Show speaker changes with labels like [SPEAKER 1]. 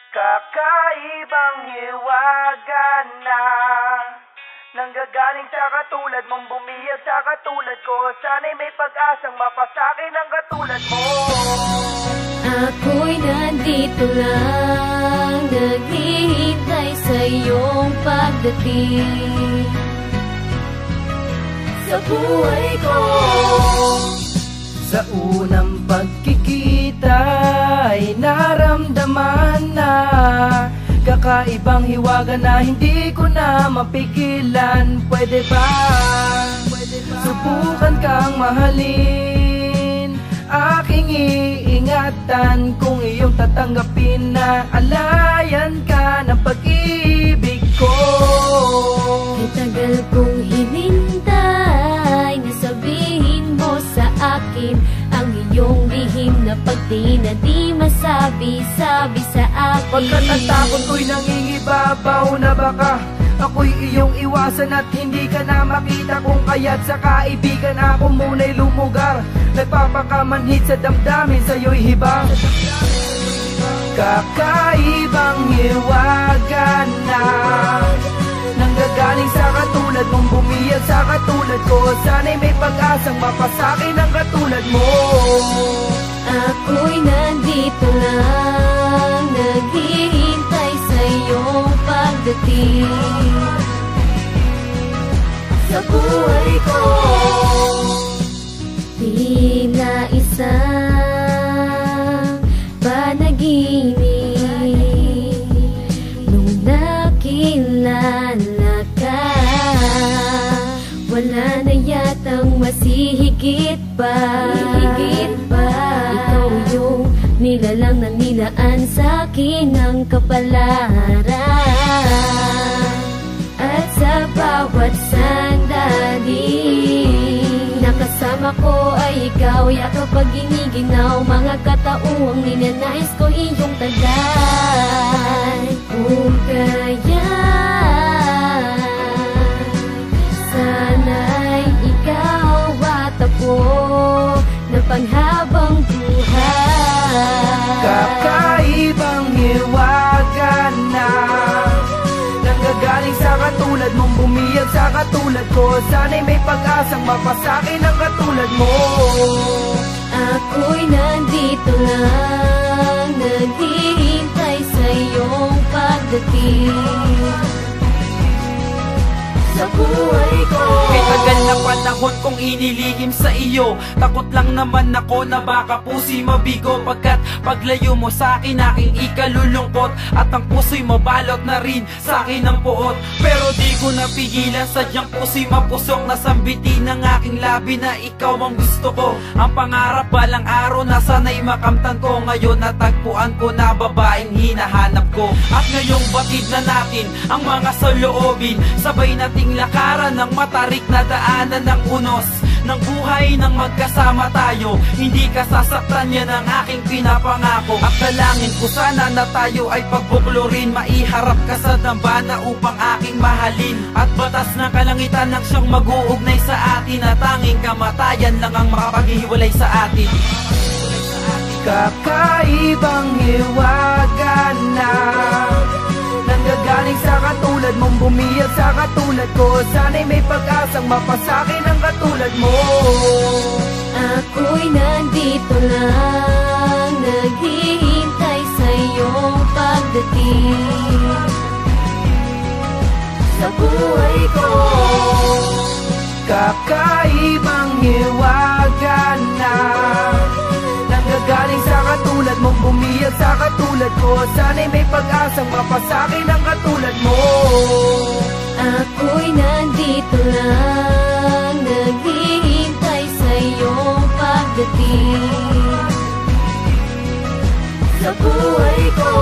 [SPEAKER 1] Kakaibang hiwaga na nanggagaling sa katulad mong bumiyag sa katulad ko. Sana'y may pag-asang mapasakin ang katulad mo.
[SPEAKER 2] Ako'y nandito lang, naghihintay sa iyong pagdating sa buhay ko.
[SPEAKER 1] Sa unang pagkikita ay naramdaman na kakaibang hiwaga na hindi ko na mapigilan. Pwede ba subukan kang mahalin? Aking iingatan kung iyong tatanggapin na alayan ka ng pag-ibig ko.
[SPEAKER 2] Tagal kong hinintay na sabihin mo sa akin ang iyong lihim na pagdi na di masabi-sabi sa akin.
[SPEAKER 1] Pagkatatakot ko'y nangingibabaw na baka ako'y iyong iwasan at hindi ka na makita. Kung kaya't sa kaibigan ako muna'y lumugar. Nagpapakamanhid sa damdamin, sa'yo'y hibang. Kakaibang hiwaga na nanggagaling sa katulad mong bumiyag sa katulad ko. Sana'y may pag-asang mapasakin ang katulad mo.
[SPEAKER 2] Ako'y nandito lang, naghihintay sa iyong pagdating sa buhay ko. Tila isang panaginip nung nakilala ka. Wala na yatang masihigit pa. Ikaw yung nilalang na nilaan sa'kin ng kapalaran. At sa bawat sandali nakasama ko ay ikaw. Ya kapag giniginaw mga katauhang ninanais ko iyong tagay. Kung kaya sana'y ikaw at ako na panghabang buhay.
[SPEAKER 1] Kakaibang hiwaga na nanggagaling sa katulad mong bumiyag sa katulad ko. Sana'y may pag-asang mapasakin ang katulad mo.
[SPEAKER 2] Ako'y nandito lang, naghihintay sa iyong pagdating sa buhay ko.
[SPEAKER 3] Kay tagal na panahon kong inilihim sa iyo, takot lang naman ako na baka puso'y mabigo. Pagkat paglayo mo sa'kin aking ikalulungkot, at ang puso'y mabalot na rin sa'kin ang puot. Pero di ko napigilan, sadyang puso'y mapusok na sambitin ng aking labi na ikaw ang gusto ko. Ang pangarap balang araw na sana'y makamtan ko. Ngayon natagpuan ko na babaeng hinahanap ko. At ngayong batid na natin ang mga saloobin, sabay nating lakaran ng matarik na daanan ng unos ng buhay nang magkasama tayo. Hindi ka sasaktan, yan ang aking pinapangako. At dalangin ko sana na tayo ay pagbuklurin, maiharap ka sa dambana upang aking mahalin. At batas ng kalangitan ang siyang mag-uugnay sa atin, na tanging kamatayan lang ang makapaghihiwalay sa atin.
[SPEAKER 1] Kakaibang hiwaga na nanggagaling sa katulad mong bumiyag sa katulad ko. Sana'y may pag-asang mapasakin ang katulad mo.
[SPEAKER 2] Ako'y nandito lang, naghihintay sa iyong pagdating sa buhay ko.
[SPEAKER 1] Kakaibang hiwaga na nanggagaling sa katulad mong bumiyag sa katulad ko. Sana'y may pag-asang mapasakin ang katulad mo.
[SPEAKER 2] Ako'y nandito lang, naghihintay sa iyong pagdating sa buhay ko.